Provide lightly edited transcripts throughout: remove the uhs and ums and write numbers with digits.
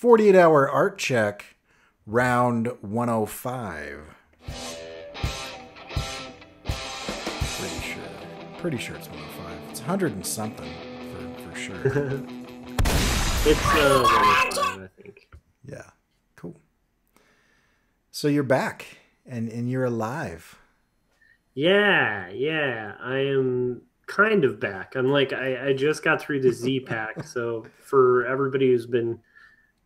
48-hour art check, round 105. Pretty sure it's 105. It's 100 and something for sure. It's 105, I think. Yeah, cool. So you're back and you're alive. Yeah, I am kind of back. I'm like, I just got through the Z pack. So for everybody who's been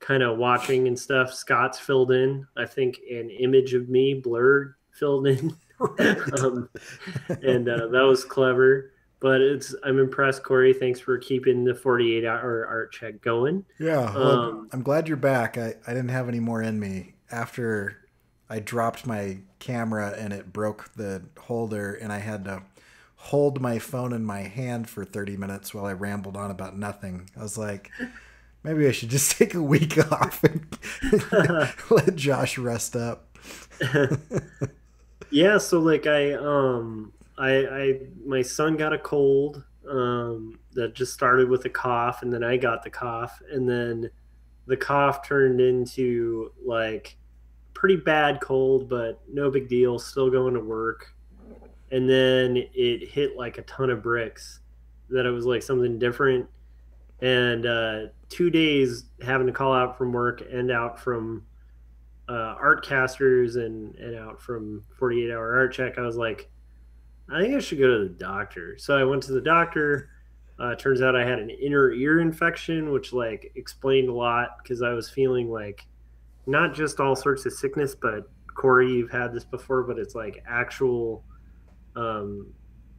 kind of watching and stuff, Scott's filled in. I think an image of me blurred filled in. Right. um, and that was clever. But I'm impressed, Corey. Thanks for keeping the 48-hour art check going. Yeah, well, Um, I'm glad you're back. I didn't have any more in me after I dropped my camera and it broke the holder, and I had to hold my phone in my hand for 30 minutes while I rambled on about nothing. I was like, maybe I should just take a week off and let Josh rest up. Yeah, so like my son got a cold that just started with a cough, and then I got the cough, and then the cough turned into like pretty bad cold, but no big deal, still going to work. And then it hit like a ton of bricks that it was like something different. And 2 days having to call out from work and out from art casters and out from 48-hour art check, I was like, I think I should go to the doctor. So I went to the doctor. Turns out I had an inner ear infection, which like explained a lot because I was feeling like not just all sorts of sickness, but Corey, you've had this before, but it's like actual, um,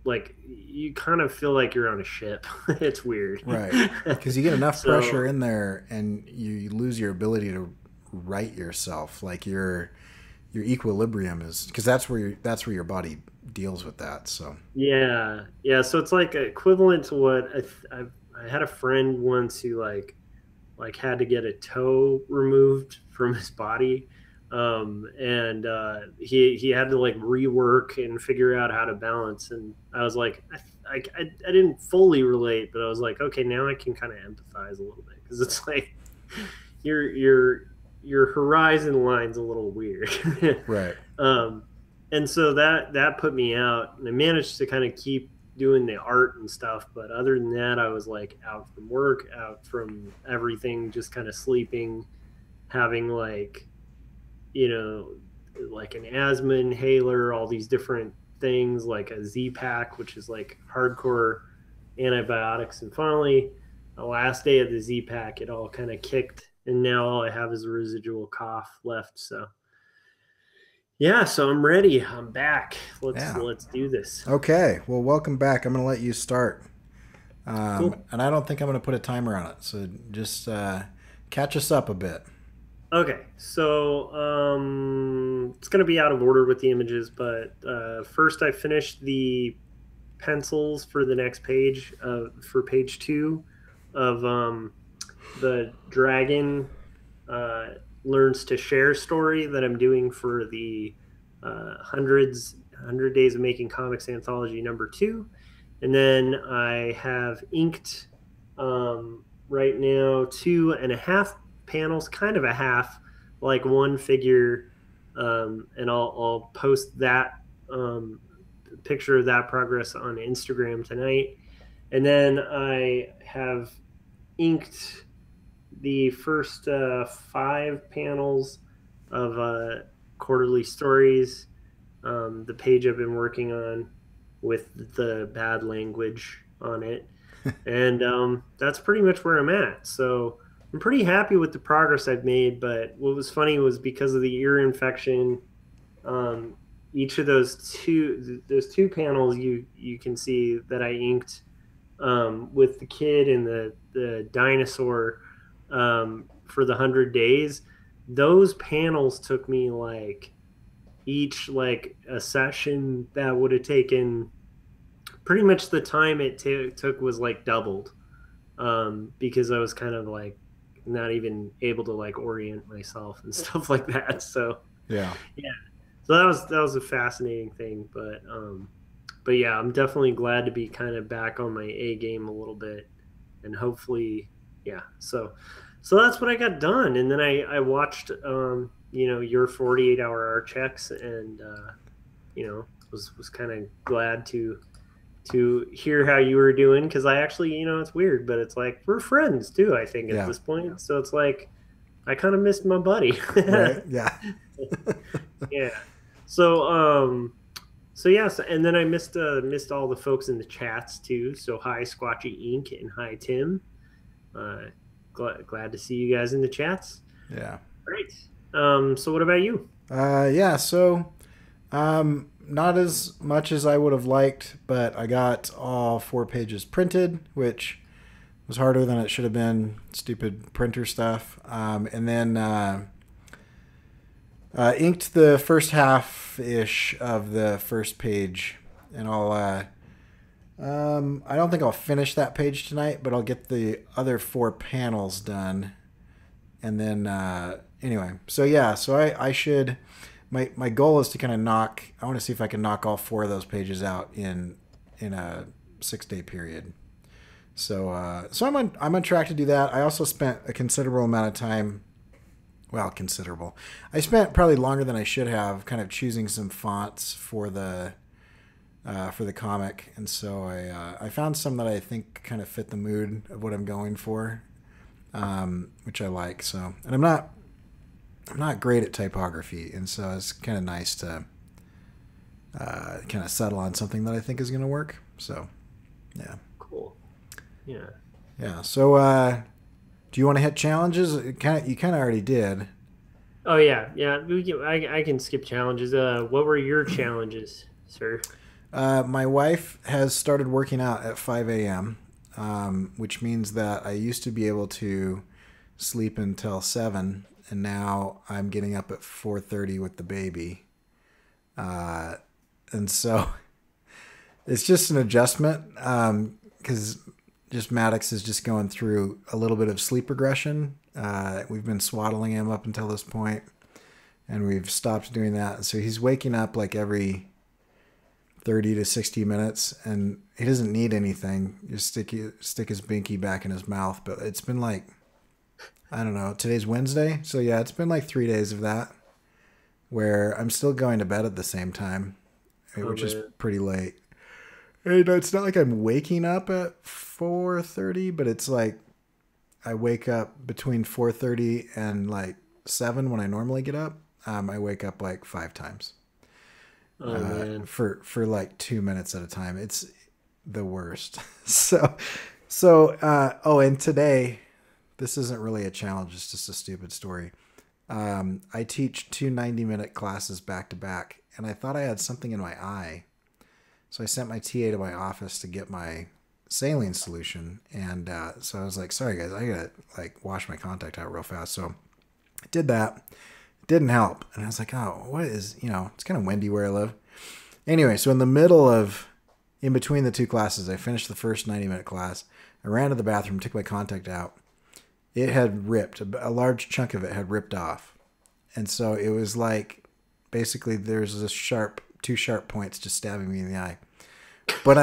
like you kind of feel like you're on a ship. It's weird. Right. Because you get enough pressure So in there and you lose your ability to right yourself. Like your equilibrium is because that's where your body deals with that. So yeah. So it's like equivalent to what I had a friend once who like had to get a toe removed from his body, and he had to like rework and figure out how to balance. And I was like, I didn't fully relate, but I was like, okay, now I can kind of empathize a little bit because it's like your your horizon line's a little weird. right. um, and so that put me out, and I managed to kind of keep doing the art and stuff, but other than that I was like out from work, out from everything, just kind of sleeping, having like, you know, like an asthma inhaler, all these different things, like a Z pack, which is like hardcore antibiotics. And finally, the last day of the Z pack, it all kind of kicked, and now all I have is a residual cough left. So yeah, so I'm ready. I'm back. Yeah. Let's do this. Okay. Well, welcome back. I'm going to let you start. Cool. And I don't think I'm going to put a timer on it. So just catch us up a bit. Okay, so it's going to be out of order with the images, but first I finished the pencils for the next page, for page 2 of the dragon uh, learns to share story that I'm doing for the 100 days of making comics anthology number 2. And then I have inked right now 2.5 panels, kind of a half, like one figure, and I'll post that picture of that progress on Instagram tonight. And then I have inked the first 5 panels of quarterly stories, the page I've been working on with the bad language on it. And that's pretty much where I'm at. So I'm pretty happy with the progress I've made. But what was funny was because of the ear infection, um, each of those two panels you can see that I inked, with the kid and the dinosaur, for the 100 days. Those panels took me like each like a session that would have taken pretty much the time it took was like doubled, because I was kind of like not even able to like orient myself and stuff like that. So Yeah. yeah, so that was a fascinating thing. But yeah, I'm definitely glad to be kind of back on my A game a little bit, and hopefully, yeah. So So that's what I got done, and then I watched your 48-hour art checks, and was kind of glad to hear how you were doing, because I actually, it's weird, but it's like we're friends too, I think, at Yeah. this point. So it's like I kind of missed my buddy. Right. Yeah. Yeah. So so yes, and then I missed all the folks in the chats too. So hi Squatchy Inc. and hi Tim. Uh, glad to see you guys in the chats. Yeah. Great. So what about you? Yeah. So, not as much as I would have liked, but I got all 4 pages printed, which was harder than it should have been. Stupid printer stuff. And then inked the first half ish of the first page, and I don't think I'll finish that page tonight, but I'll get the other 4 panels done, and then anyway. So yeah, so I should. My goal is to kind of knock. I want to see if I can knock all 4 of those pages out in a 6-day period. So I'm on track to do that. I also spent a considerable amount of time. Well, considerable. I spent probably longer than I should have, kind of choosing some fonts for the comic, and so I found some that I think kind of fit the mood of what I'm going for, which I like. So, and I'm not great at typography, and so it's kind of nice to kind of settle on something that I think is going to work. So, yeah. Cool. Yeah. Yeah. So, do you want to hit challenges? You kind of already did. Oh yeah, yeah. I can skip challenges. What were your challenges, sir? My wife has started working out at 5 a.m., which means that I used to be able to sleep until 7, and now I'm getting up at 4:30 with the baby. And so it's just an adjustment, because just Maddox is just going through a little bit of sleep regression. We've been swaddling him up until this point, and we've stopped doing that. So he's waking up like every 30 to 60 minutes, and he doesn't need anything. Just stick his binky back in his mouth. But it's been like, I don't know, today's Wednesday. So yeah, it's been like 3 days of that, where I'm still going to bed at the same time, which is pretty late. And it's not like I'm waking up at 4:30, but it's like I wake up between 4:30 and like 7 when I normally get up. I wake up like 5 times. Oh man. For like 2 minutes at a time. It's the worst. So and today, this isn't really a challenge, it's just a stupid story. I teach 2 90-minute classes back to back, and I thought I had something in my eye. So I sent my TA to my office to get my saline solution, and so I was like, sorry guys, I gotta like wash my contact out real fast. So I did that. It didn't help, and I was like, oh, what is, it's kind of windy where I live. Anyway, so in between the 2 classes, I finished the first 90-minute class. I ran to the bathroom, took my contact out. It had ripped. A large chunk of it had ripped off. And so it was like, basically there's this 2 sharp points just stabbing me in the eye. But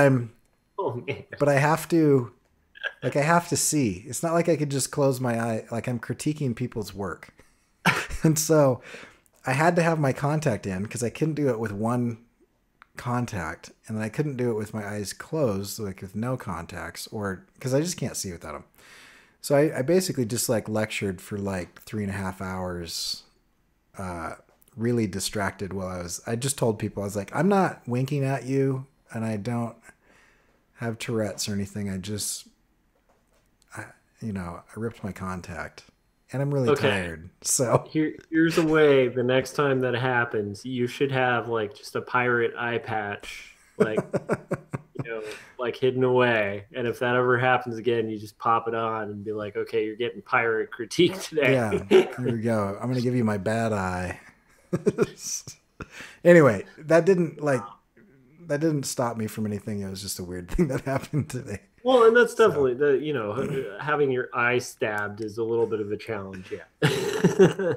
Oh man. but I have to see. It's not like I could just close my eye. Like, I'm critiquing people's work. And so I had to have my contact in, because I couldn't do it with one contact, and then I couldn't do it with my eyes closed, like with no contacts, or because I just can't see without them. So I basically just like lectured for like 3.5 hours, really distracted while I just told people, I was like, I'm not winking at you, and I don't have Tourette's or anything. I ripped my contact, and I'm really tired. So here's a way. The next time that happens, you should have like just a pirate eye patch, like like hidden away. And if that ever happens again, you just pop it on and be like, okay, you're getting pirate critique today. Yeah, here we go. I'm gonna give you my bad eye. Anyway, that didn't stop me from anything. It was just a weird thing that happened today. Well, and that's definitely having your eye stabbed is a little bit of a challenge. Yeah.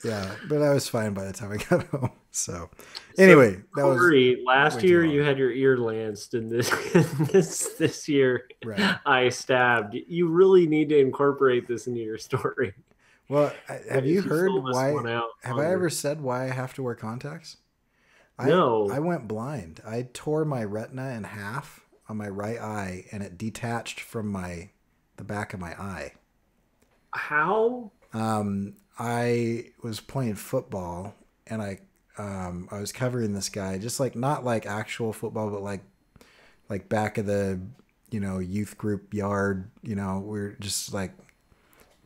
Yeah, but I was fine by the time I got home. So anyway, So, that Corey, was last way too year long. you had your ear lanced, and this year Right. I stabbed. You really need to incorporate this into your story. Well, have you If you heard fill this why? one out Have I ever longer. said why I have to wear contacts? I No. went blind. I tore my retina in half on my right eye, and it detached from the back of my eye. How? I was playing football, and I was covering this guy, just like not like actual football, but like back of the youth group yard. We're just like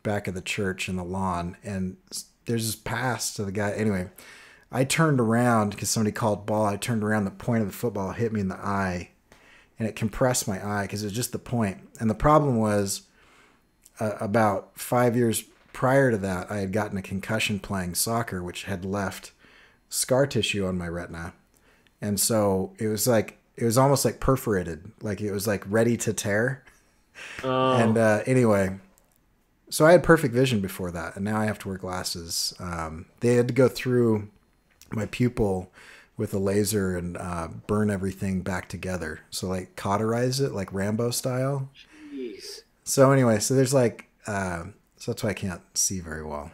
back of the church in the lawn, and there's this pass to the guy. Anyway, I turned around because somebody called ball. I turned around, the point of the football hit me in the eye, and it compressed my eye because it was just the point. And the problem was, about 5 years prior to that, I had gotten a concussion playing soccer, which had left scar tissue on my retina. And so it was almost like perforated, like it was like ready to tear. And Oh, anyway, so I had perfect vision before that, and now I have to wear glasses. They had to go through my pupil with a laser and burn everything back together. So like cauterize it like Rambo style. jeez. So anyway, so there's like, so that's why I can't see very well.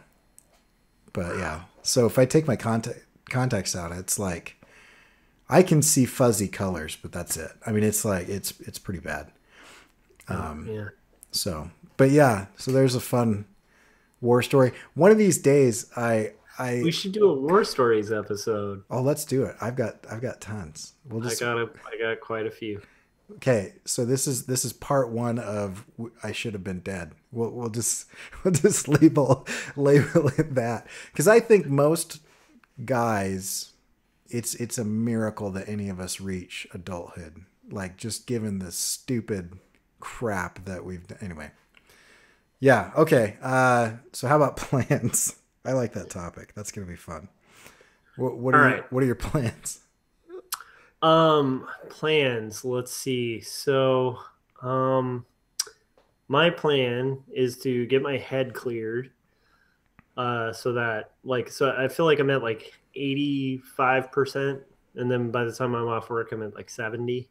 But yeah, so if I take my contacts out, it's like I can see fuzzy colors, but that's it. I mean, it's like it's pretty bad. Oh, yeah. So, but yeah, so there's a fun war story. One of these days, We should do a war stories episode. oh, let's do it. I've got tons. We'll just I got quite a few. okay. So this is part one of I should have been dead. We'll just we'll just label it that, because I think most guys, it's a miracle that any of us reach adulthood. Like, just given the stupid crap that we've done. Anyway, yeah, okay. So how about plans? I like that topic. That's gonna be fun. What All are right. what are your plans? Plans. Let's see. So, um, my plan is to get my head cleared. So that so I feel like I'm at like 85%, and then by the time I'm off work, I'm at like 70.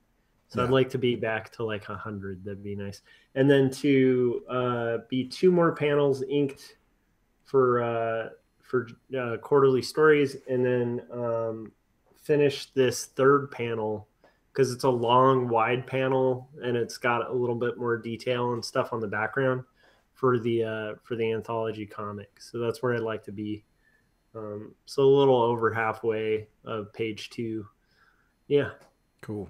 So I'd Yeah, like to be back to like 100. That'd be nice. And then to be two more panels inked for quarterly stories, and then finish this third panel because it's a long, wide panel, and it's got a little bit more detail and stuff on the background for the anthology comic. So that's where I'd like to be. So a little over halfway of page two. Yeah. cool.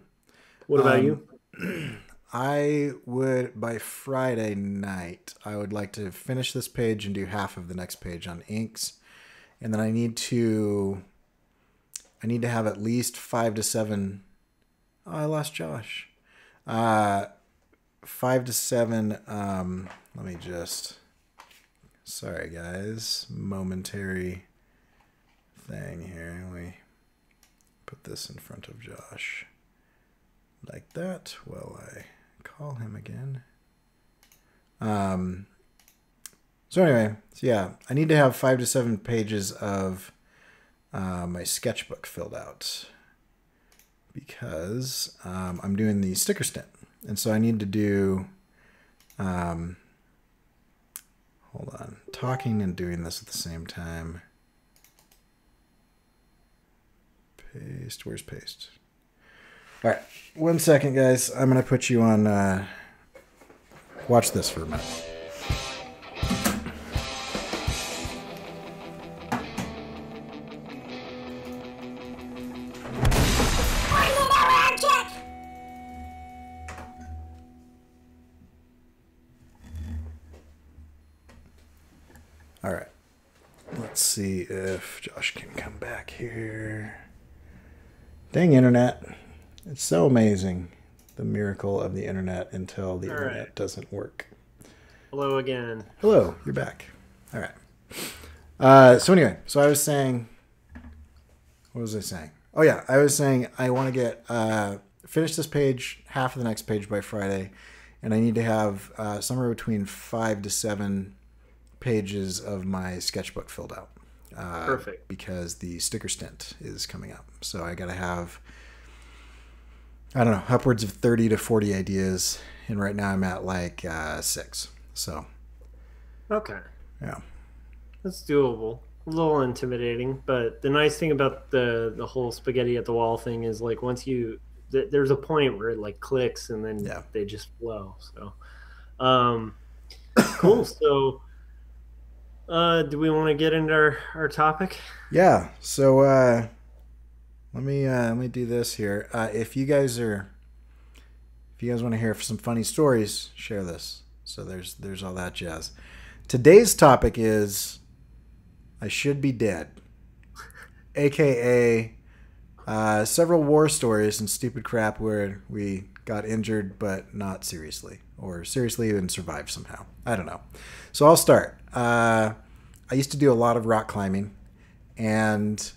What about Um, you? I would, by Friday night, I would like to finish this page and do half of the next page on inks, and then I need to have at least 5 to 7. Oh, I lost Josh. 5 to 7. Let me just. Sorry, guys. Momentary thing here. Let me put this in front of Josh. Like that. While I call him again. So anyway, so yeah, I need to have 5 to 7 pages of my sketchbook filled out, because I'm doing the sticker stint, and so I need to do. Hold on, talking and doing this at the same time. Paste. Where's paste? All right, 1 second, guys. I'm gonna put you on. Watch this for a minute. All right. Let's see if Josh can come back here. Dang internet. It's so amazing. The miracle of the internet until the All right. internet doesn't work. Hello again. Hello, you're back. All right. So anyway, so I was saying, what was I saying? Oh yeah, I was saying I want to get finish this page, half of the next page by Friday, and I need to have somewhere between 5 to 7 pages of my sketchbook filled out. Perfect. because the sticker stint is coming up. So I got to have, I don't know, upwards of 30 to 40 ideas. And right now I'm at like 6. So, Okay. yeah. That's doable. A little intimidating, but the nice thing about the whole spaghetti at the wall thing is like once you there's a point where it like clicks and then Yeah. they just flow. So, um, cool. So, do we want to get into our topic? Yeah. So let me do this here. If you guys want to hear some funny stories, share this. So there's all that jazz. Today's topic is I should be dead, aka several war stories and stupid crap where we got injured but not seriously, or seriously and survived somehow. I don't know. So I'll start. I used to do a lot of rock climbing, and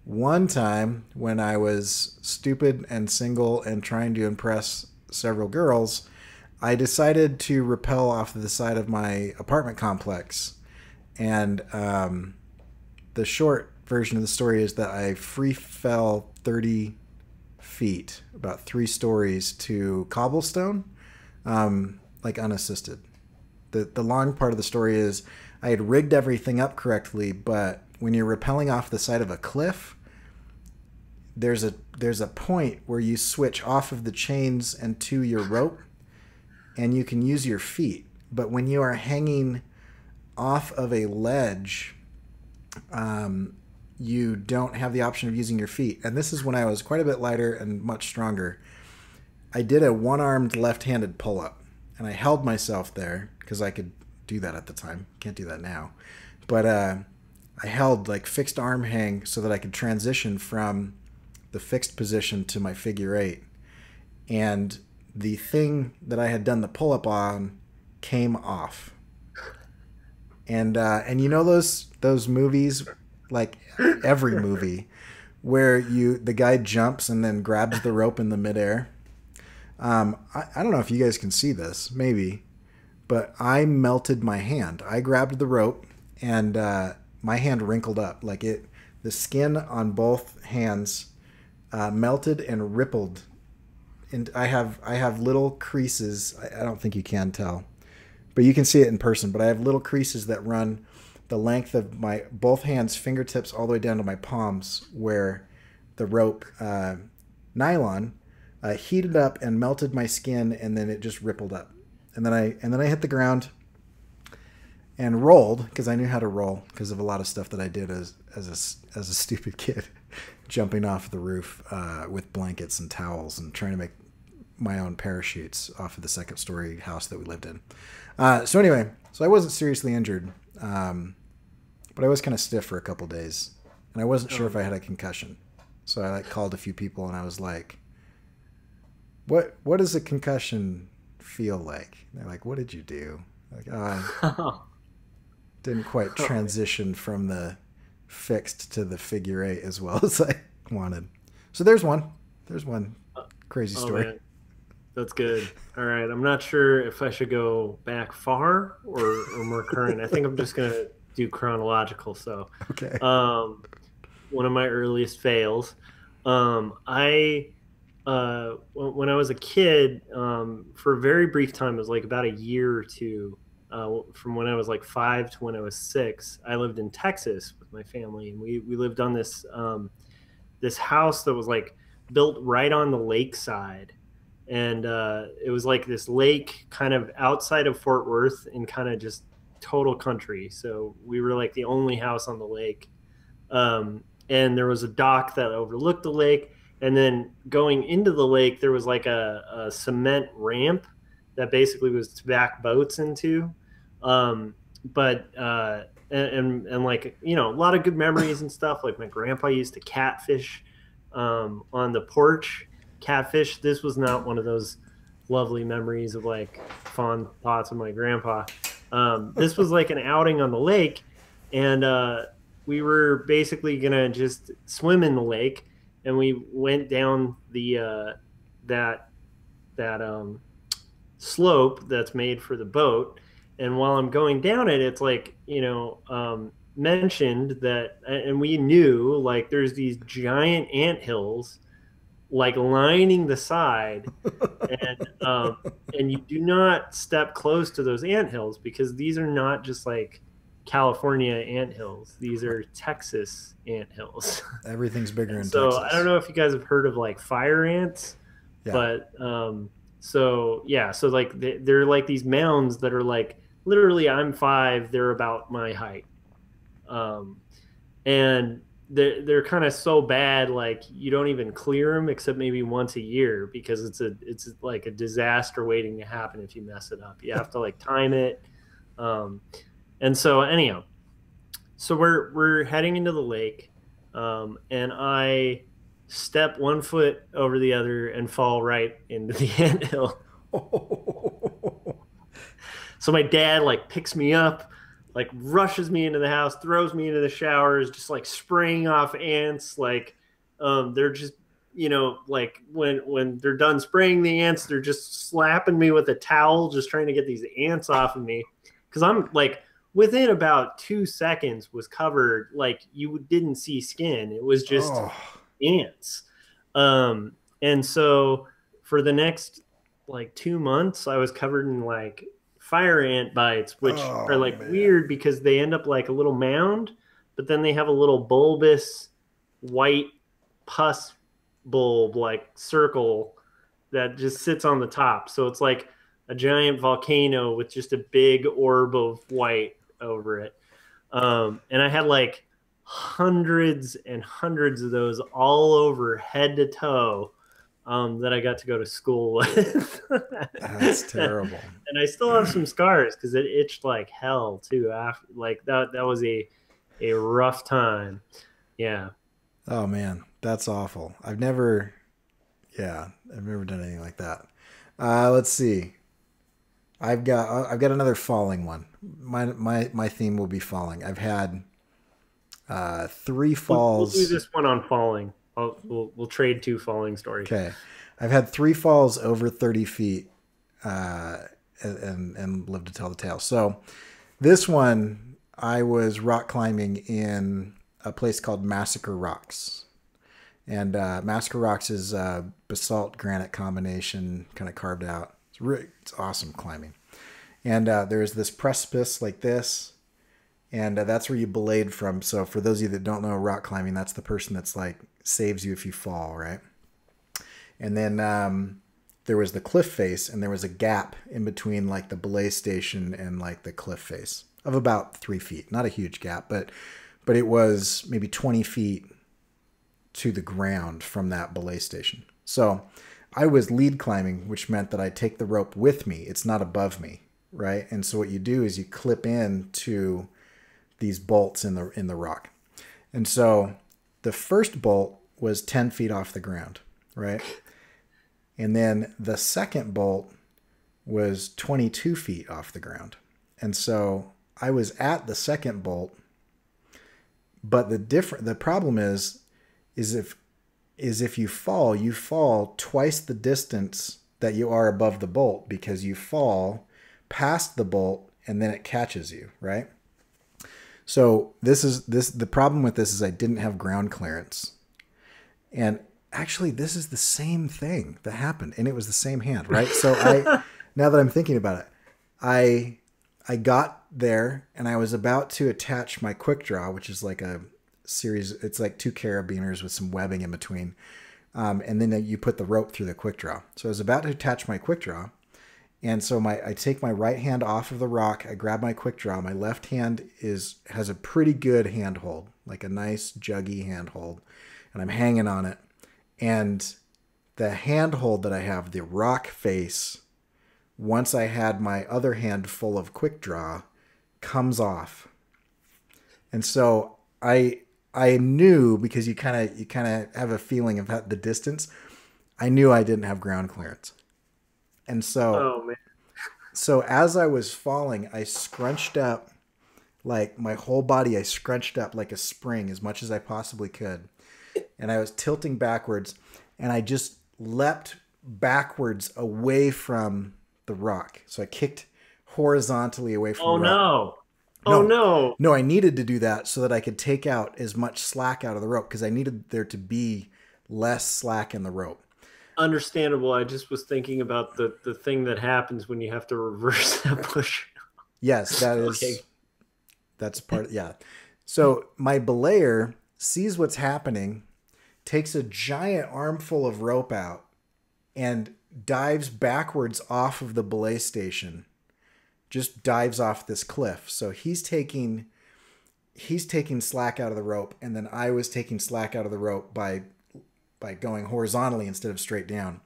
one time when I was stupid and single and trying to impress several girls, I decided to rappel off the side of my apartment complex. And the short version of the story is that I free fell 30 feet, about 3 stories, to cobblestone, like unassisted. The long part of the story is I had rigged everything up correctly, but when you're rappelling off the side of a cliff, there's a point where you switch off of the chains and to your rope, and you can use your feet. But when you are hanging off of a ledge, you don't have the option of using your feet. And this is when I was quite a bit lighter and much stronger. I did a one-armed left-handed pull-up, and I held myself there because I could do that at the time. Can't do that now. But I held like fixed arm hang so that I could transition from the fixed position to my figure 8. And the thing that I had done the pull-up on came off. And you know those movies, like every movie, where the guy jumps and then grabs the rope in the midair. I don't know if you guys can see this, maybe, but I melted my hand. I grabbed the rope and my hand wrinkled up like it. The skin on both hands melted and rippled. And I have little creases. I don't think you can tell, but you can see it in person. But I have little creases that run the length of my both hands, fingertips, all the way down to my palms, where the rope nylon heated up and melted my skin, and then it just rippled up. And then I hit the ground and rolled because I knew how to roll because of a lot of stuff that I did as a stupid kid, jumping off the roof with blankets and towels and trying to make my own parachutes off of the second-story house that we lived in. So anyway, I wasn't seriously injured, but I was kind of stiff for a couple days, and I wasn't sure if I had a concussion. So I called a few people and I was like, "What does a concussion feel like?" And they're like, "What did you do?" Like, I didn't quite transition from the fixed to the figure 8 as well as I wanted. So there's one crazy story. Man. That's good. All right. I'm not sure if I should go back far or more current. I think I'm just going to do chronological. So, okay. One of my earliest fails. I when I was a kid, for a very brief time, it was like about a year or two, from when I was like 5 to when I was 6. I lived in Texas with my family, and we lived on this this house that was like built right on the lakeside. And it was like this lake kind of outside of Fort Worth and kind of just total country. So we were like the only house on the lake. And there was a dock that overlooked the lake. And then going into the lake, there was like a cement ramp that basically was to back boats into. But like, you know, a lot of good memories and stuff. Like my grandpa used to catfish on the porch. Catfish. This was not one of those lovely memories of like fond thoughts of my grandpa. This was like an outing on the lake, and we were basically gonna just swim in the lake, and we went down the that slope that's made for the boat. And while I'm going down it, it's like, you know, mentioned that, and we knew like there's these giant ant hills like lining the side, um, and you do not step close to those ant hills because these are not just like California ant hills. These are Texas ant hills. Everything's bigger And in so I don't Texas. know if you guys have heard of like fire ants, Yeah. but so yeah, so like they're like these mounds that are like literally I'm 5, they're about my height. Um, and they're kind of so bad like you don't even clear them except maybe once a year because it's like a disaster waiting to happen if you mess it up. You have to like time it. Um, and so anyhow, so we're heading into the lake, and I step 1 foot over the other and fall right into the anthill. So my dad like picks me up, like rushes me into the house, throws me into the showers, just like spraying off ants. Like they're just like when they're done spraying the ants, they're just slapping me with a towel, just trying to get these ants off of me. Because I'm like within about 2 seconds was covered, like you didn't see skin. It was just Oh, ants. And so for the next like 2 months, I was covered in like fire ant bites, which are oh like man. weird because they end up like a little mound, but then they have a little bulbous white pus bulb like circle that just sits on the top. So it's like a giant volcano with just a big orb of white over it. And I had like hundreds and hundreds of those all over head to toe, that I got to go to school with. That's terrible. And I still have some scars because it itched like hell too. After like that was a rough time. Yeah. Oh man, that's awful. Yeah, I've never done anything like that. Let's see. I've got another falling one. My theme will be falling. I've had three We'll do falls. this one on falling. We'll trade 2 falling stories. Okay, I've had 3 falls over 30 feet, uh, and lived to tell the tale. So this one, I was rock climbing in a place called Massacre Rocks. And Massacre Rocks is a basalt granite combination, kind of carved out. It's awesome climbing. And there's this precipice like this, and that's where you belay from. So for those of you that don't know rock climbing, that's the person that's like saves you if you fall, right? And then there was the cliff face, and there was a gap in between like the belay station and like the cliff face of about 3 feet. Not a huge gap, but it was maybe 20 feet to the ground from that belay station. So I was lead climbing, which meant that I take the rope with me. It's not above me, right? And so what you do is you clip in to these bolts in the rock. And so the first bolt was 10 feet off the ground, right? And then the second bolt was 22 feet off the ground. And so I was at the second bolt, but the problem is if you fall twice the distance that you are above the bolt because you fall past the bolt and then it catches you, right? So the problem with this is I didn't have ground clearance. And actually this is the same thing that happened and it was the same hand, right? So now that I'm thinking about it, I got there and I was about to attach my quick draw, which is like a series. It's like 2 carabiners with some webbing in between. And then you put the rope through the quick draw. So I was about to attach my quick draw. And so I take my right hand off of the rock. I grab my quick draw. My left hand has a pretty good handhold, like a nice juggy handhold. And I'm hanging on it. And the handhold that I have, the rock face, once I had my other hand full of quick draw, comes off. And so I knew, because you kind of have a feeling of the distance. I knew I didn't have ground clearance. And Oh man. so as I was falling, I scrunched up like my whole body. I scrunched up like a spring as much as I possibly could. And I was tilting backwards and I just leapt backwards away from the rock. So I kicked horizontally away from Oh the rock. no. Oh No, no. no, I needed to do that so that I could take out as much slack out of the rope because I needed there to be less slack in the rope. Understandable. I just was thinking about the thing that happens when you have to reverse that push. Yes, Okay. that's part. Yeah. So my belayer sees what's happening, takes a giant armful of rope out, and dives backwards off of the belay station. Just dives off this cliff. So he's taking slack out of the rope, and then I was taking slack out of the rope by going horizontally instead of straight down,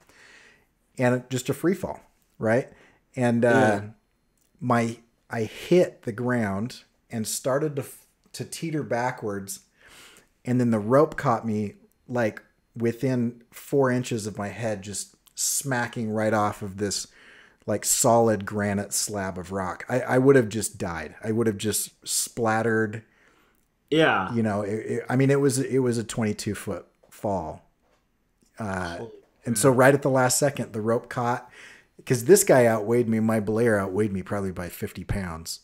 and just a free fall, right? And I hit the ground and started to teeter backwards, and then the rope caught me like within 4 inches of my head, just smacking right off of this like solid granite slab of rock. I would have just died. I would have just splattered. Yeah. You know, I mean, it was a 22-foot fall. And so right at the last second, the rope caught, because this guy outweighed me. My belayer outweighed me probably by 50 pounds.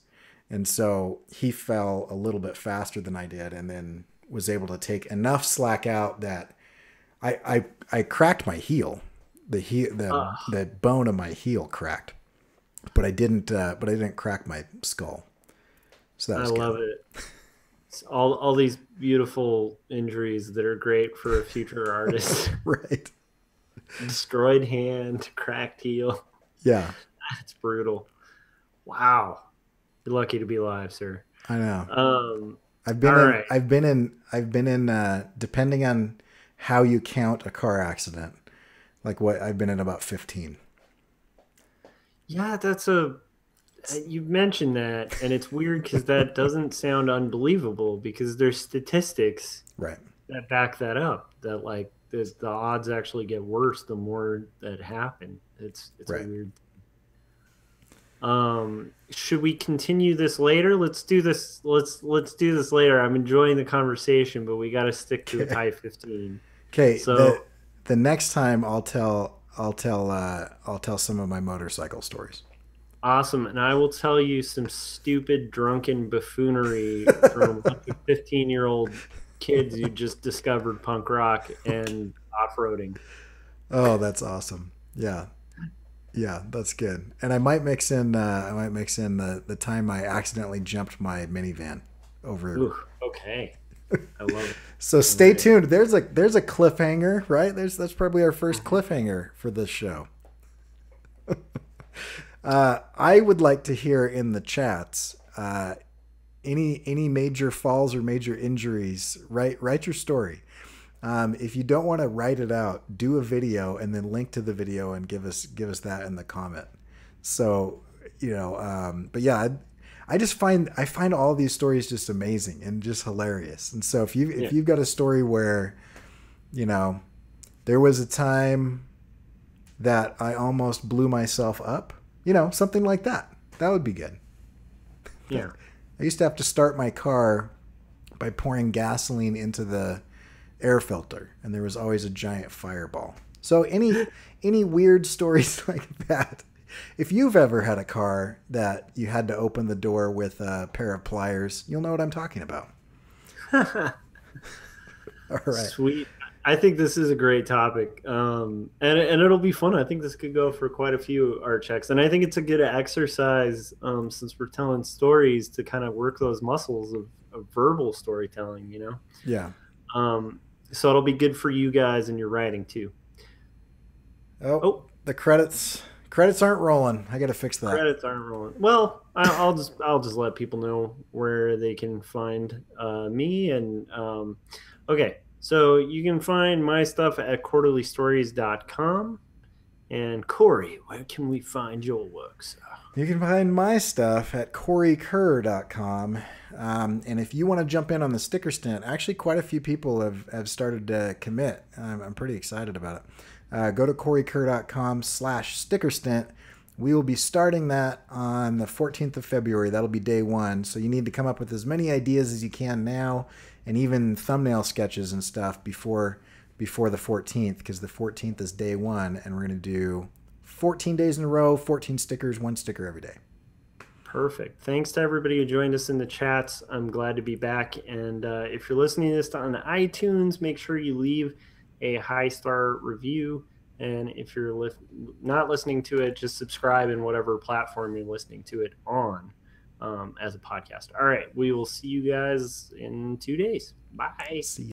And so he fell a little bit faster than I did, and then was able to take enough slack out that I cracked my heel. The bone of my heel cracked, but I didn't crack my skull. So that was good. Love it. It's all these beautiful injuries that are great for a future artist. Right. Destroyed hand, cracked heel. Yeah. That's brutal. Wow. You're lucky to be alive, sir. I know. I've been in depending on how you count a car accident, like what I've been in about 15. Yeah, you mentioned that, and it's weird because that doesn't sound unbelievable because there's statistics Right. that back that up. That like the odds actually get worse the more that happen. It's right. A weird. Should we continue this later? Let's do this. Let's do this later. I'm enjoying the conversation, but we got to stick to a type 15. Okay. So the next time I'll tell some of my motorcycle stories. Awesome. And I will tell you some stupid drunken buffoonery from 15-year-old kids who just discovered punk rock and off-roading. Oh, that's awesome. Yeah. Yeah, that's good. And I might mix in the time I accidentally jumped my minivan over. Ooh, okay. I love it. So stay tuned. There's a cliffhanger, right? That's probably our first cliffhanger for this show. I would like to hear in the chats any major falls or major injuries. Write your story. If you don't want to write it out, do a video and then link to the video and give us that in the comment. So but yeah, I find all these stories just amazing and just hilarious. And so if you've got a story where there was a time that I almost blew myself up, something like that would be good. Yeah. I used to have to start my car by pouring gasoline into the air filter, and there was always a giant fireball. So any weird stories like that, if you've ever had a car that you had to open the door with a pair of pliers, you'll know what I'm talking about. All right. Sweet. I think this is a great topic, and it'll be fun. I think this could go for quite a few art checks, and I think it's a good exercise since we're telling stories to kind of work those muscles of verbal storytelling. Yeah. So it'll be good for you guys in your writing too. Oh, the credits aren't rolling. I got to fix that. Credits aren't rolling. Well, I'll just let people know where they can find me and okay. So you can find my stuff at quarterlystories.com. And Cory, where can we find your works? You can find my stuff at corykerr.com. And if you want to jump in on the sticker stint, actually quite a few people have started to commit. I'm pretty excited about it. Go to corykerr.com/sticker stint. We will be starting that on the 14th of February. That'll be day one. So you need to come up with as many ideas as you can now, and even thumbnail sketches and stuff before the 14th, because the 14th is day one, and we're going to do 14 days in a row, 14 stickers, one sticker every day. Perfect. Thanks to everybody who joined us in the chats. I'm glad to be back. And if you're listening to this on iTunes, make sure you leave a 5-star review. And if you're not listening to it, just subscribe in whatever platform you're listening to it on as a podcast. All right. We will see you guys in 2 days. Bye. See